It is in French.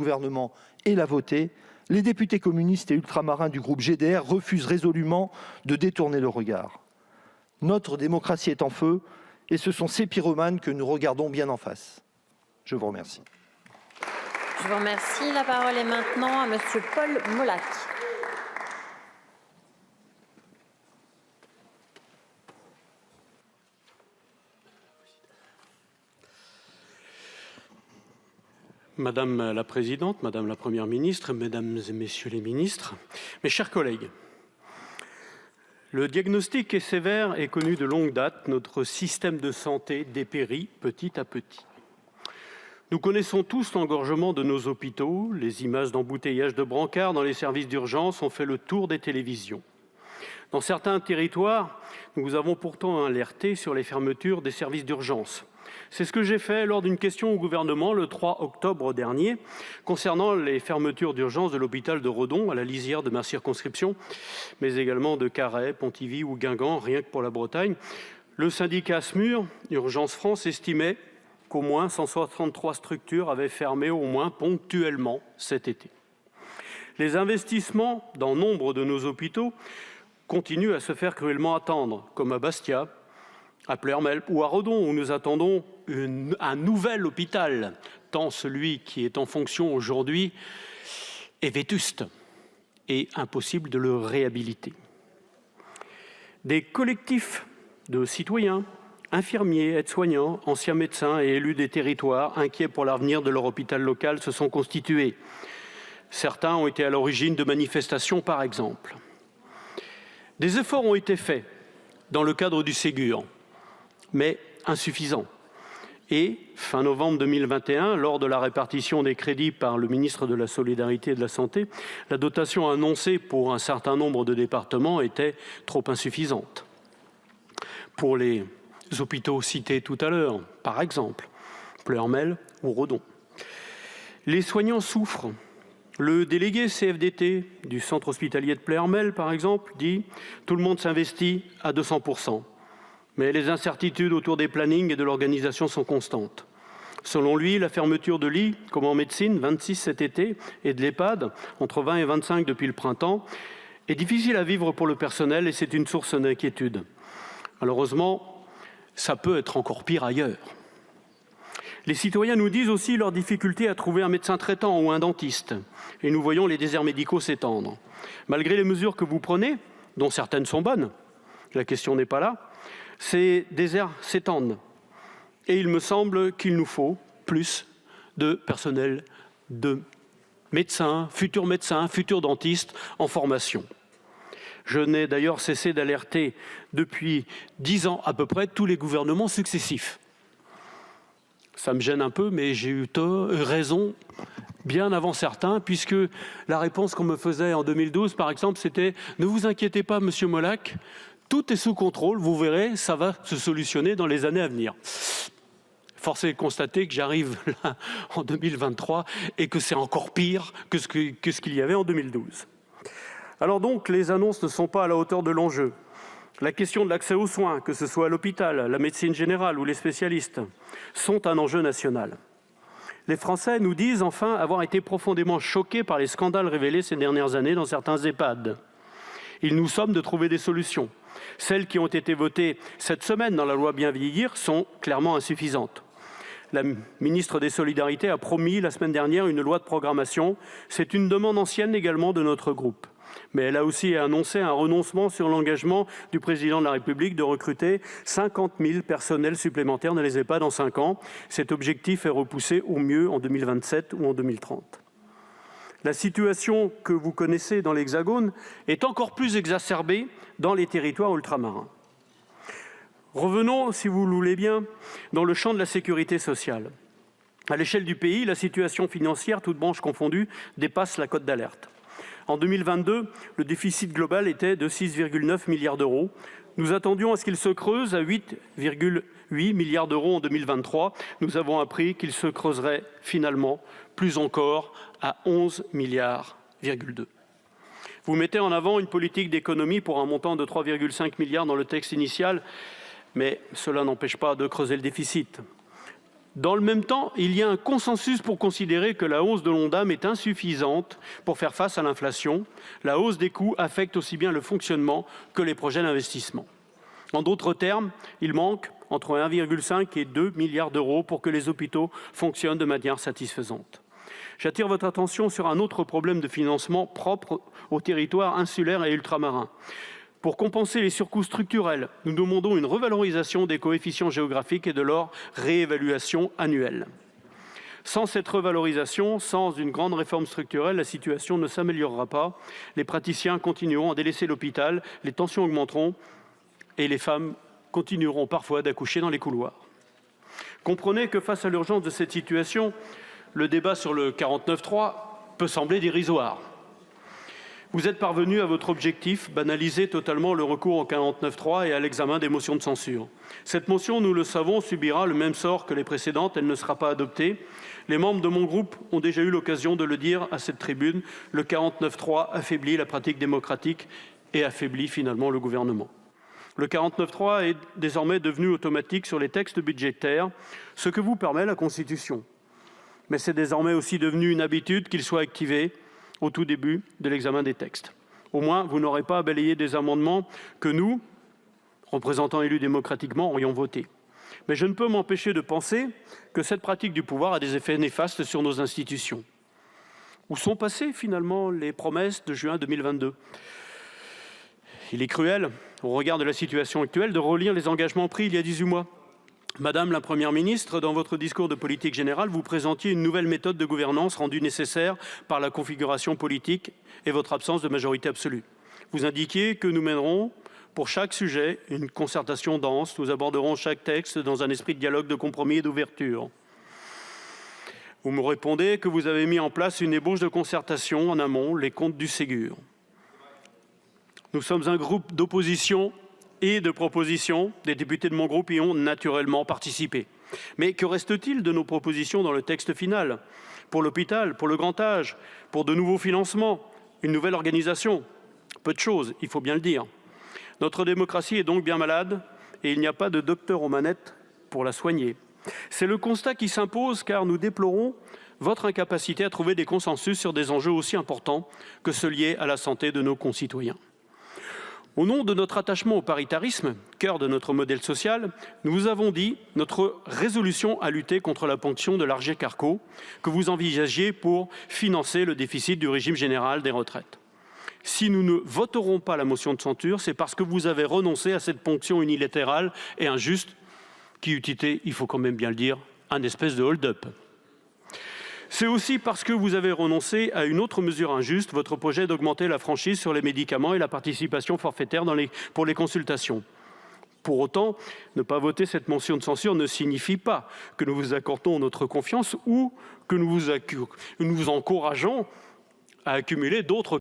gouvernement et l'a voté, les députés communistes et ultramarins du groupe GDR refusent résolument de détourner le regard. Notre démocratie est en feu et ce sont ces pyromanes que nous regardons bien en face. Je vous remercie. Je vous remercie. La parole est maintenant à Monsieur Paul Molac. Madame la Présidente, Madame la Première ministre, Mesdames et Messieurs les ministres, mes chers collègues, le diagnostic est sévère et connu de longue date. Notre système de santé dépérit petit à petit. Nous connaissons tous l'engorgement de nos hôpitaux. Les images d'embouteillages de brancards dans les services d'urgence ont fait le tour des télévisions. Dans certains territoires, nous avons pourtant alerté sur les fermetures des services d'urgence. C'est ce que j'ai fait lors d'une question au gouvernement le 3 octobre dernier concernant les fermetures d'urgence de l'hôpital de Redon à la lisière de ma circonscription, mais également de Carhaix, Pontivy ou Guingamp, rien que pour la Bretagne. Le syndicat SMUR, Urgence France, estimait qu'au moins 163 structures avaient fermé au moins ponctuellement cet été. Les investissements dans nombre de nos hôpitaux continuent à se faire cruellement attendre, comme à Bastia, à Pleyre-Melle ou à Redon, où nous attendons un nouvel hôpital, tant celui qui est en fonction aujourd'hui est vétuste et impossible de le réhabiliter. Des collectifs de citoyens, infirmiers, aides-soignants, anciens médecins et élus des territoires, inquiets pour l'avenir de leur hôpital local, se sont constitués. Certains ont été à l'origine de manifestations, par exemple. Des efforts ont été faits dans le cadre du Ségur, mais insuffisants. Et, fin novembre 2021, lors de la répartition des crédits par le ministre de la Solidarité et de la Santé, la dotation annoncée pour un certain nombre de départements était trop insuffisante. Pour les hôpitaux cités tout à l'heure, par exemple, Pleyre-Melle ou Redon. Les soignants souffrent. Le délégué CFDT du centre hospitalier de Pleyre-Melle, par exemple, dit « Tout le monde s'investit à 200%. Mais les incertitudes autour des plannings et de l'organisation sont constantes. Selon lui, la fermeture de lits, comme en médecine, 26 cet été, et de l'EHPAD, entre 20 et 25 depuis le printemps, est difficile à vivre pour le personnel et c'est une source d'inquiétude. Malheureusement, ça peut être encore pire ailleurs. Les citoyens nous disent aussi leur difficulté à trouver un médecin traitant ou un dentiste. Et nous voyons les déserts médicaux s'étendre. Malgré les mesures que vous prenez, dont certaines sont bonnes, la question n'est pas là, ces déserts s'étendent. Et il me semble qu'il nous faut plus de personnel, de médecins, futurs dentistes en formation. Je n'ai d'ailleurs cessé d'alerter depuis 10 ans à peu près tous les gouvernements successifs. Ça me gêne un peu, mais j'ai eu raison bien avant certains, puisque la réponse qu'on me faisait en 2012, par exemple, c'était « Ne vous inquiétez pas, monsieur Molac, tout est sous contrôle, vous verrez, ça va se solutionner dans les années à venir. » Force est de constater que j'arrive là en 2023 et que c'est encore pire que ce qu'il y avait en 2012. Alors donc, les annonces ne sont pas à la hauteur de l'enjeu. La question de l'accès aux soins, que ce soit à l'hôpital, la médecine générale ou les spécialistes, sont un enjeu national. Les Français nous disent enfin avoir été profondément choqués par les scandales révélés ces dernières années dans certains EHPAD. Il nous sommes de trouver des solutions. Celles qui ont été votées cette semaine dans la loi Bien vieillir sont clairement insuffisantes. La ministre des Solidarités a promis la semaine dernière une loi de programmation. C'est une demande ancienne également de notre groupe. Mais elle a aussi annoncé un renoncement sur l'engagement du président de la République de recruter 50 000 personnels supplémentaires dans les EHPAD en 5 ans. Cet objectif est repoussé au mieux en 2027 ou en 2030. La situation que vous connaissez dans l'Hexagone est encore plus exacerbée dans les territoires ultramarins. Revenons, si vous le voulez bien, dans le champ de la sécurité sociale. À l'échelle du pays, la situation financière, toutes branches confondues, dépasse la cote d'alerte. En 2022, le déficit global était de 6,9 milliards d'euros. Nous attendions à ce qu'il se creuse à 8,8 milliards d'euros en 2023. Nous avons appris qu'il se creuserait finalement plus encore à 11,2 milliards. Vous mettez en avant une politique d'économie pour un montant de 3,5 milliards dans le texte initial, mais cela n'empêche pas de creuser le déficit. Dans le même temps, il y a un consensus pour considérer que la hausse de l'Ondam est insuffisante pour faire face à l'inflation. La hausse des coûts affecte aussi bien le fonctionnement que les projets d'investissement. En d'autres termes, il manque entre 1,5 et 2 milliards d'euros pour que les hôpitaux fonctionnent de manière satisfaisante. J'attire votre attention sur un autre problème de financement propre aux territoires insulaires et ultramarins. Pour compenser les surcoûts structurels, nous demandons une revalorisation des coefficients géographiques et de leur réévaluation annuelle. Sans cette revalorisation, sans une grande réforme structurelle, la situation ne s'améliorera pas. Les praticiens continueront à délaisser l'hôpital, les tensions augmenteront et les femmes continueront parfois d'accoucher dans les couloirs. Comprenez que face à l'urgence de cette situation, le débat sur le 49.3 peut sembler dérisoire. Vous êtes parvenus à votre objectif, banaliser totalement le recours au 49.3 et à l'examen des motions de censure. Cette motion, nous le savons, subira le même sort que les précédentes, elle ne sera pas adoptée. Les membres de mon groupe ont déjà eu l'occasion de le dire à cette tribune, le 49.3 affaiblit la pratique démocratique et affaiblit finalement le gouvernement. Le 49.3 est désormais devenu automatique sur les textes budgétaires, ce que vous permet la Constitution. Mais c'est désormais aussi devenu une habitude qu'il soit activé au tout début de l'examen des textes. Au moins, vous n'aurez pas à balayer des amendements que nous, représentants élus démocratiquement, aurions votés. Mais je ne peux m'empêcher de penser que cette pratique du pouvoir a des effets néfastes sur nos institutions. Où sont passées finalement les promesses de juin 2022 ? Il est cruel, au regard de la situation actuelle, de relire les engagements pris il y a 18 mois. Madame la Première ministre, dans votre discours de politique générale, vous présentiez une nouvelle méthode de gouvernance rendue nécessaire par la configuration politique et votre absence de majorité absolue. Vous indiquiez que nous mènerons, pour chaque sujet, une concertation dense. Nous aborderons chaque texte dans un esprit de dialogue, de compromis et d'ouverture. Vous me répondez que vous avez mis en place une ébauche de concertation en amont, les comptes du Ségur. Nous sommes un groupe d'opposition et de propositions. Des députés de mon groupe y ont naturellement participé. Mais que reste-t-il de nos propositions dans le texte final ? Pour l'hôpital, pour le grand âge, pour de nouveaux financements, une nouvelle organisation ? Peu de choses, il faut bien le dire. Notre démocratie est donc bien malade et il n'y a pas de docteur aux manettes pour la soigner. C'est le constat qui s'impose car nous déplorons votre incapacité à trouver des consensus sur des enjeux aussi importants que ceux liés à la santé de nos concitoyens. Au nom de notre attachement au paritarisme, cœur de notre modèle social, nous vous avons dit notre résolution à lutter contre la ponction de l'Argé-Carco que vous envisagiez pour financer le déficit du régime général des retraites. Si nous ne voterons pas la motion de censure, c'est parce que vous avez renoncé à cette ponction unilatérale et injuste qui eût été, il faut quand même bien le dire, un espèce de hold-up. C'est aussi parce que vous avez renoncé à une autre mesure injuste, votre projet d'augmenter la franchise sur les médicaments et la participation forfaitaire pour les consultations. Pour autant, ne pas voter cette motion de censure ne signifie pas que nous vous accordons notre confiance ou que nous vous encourageons à accumuler d'autres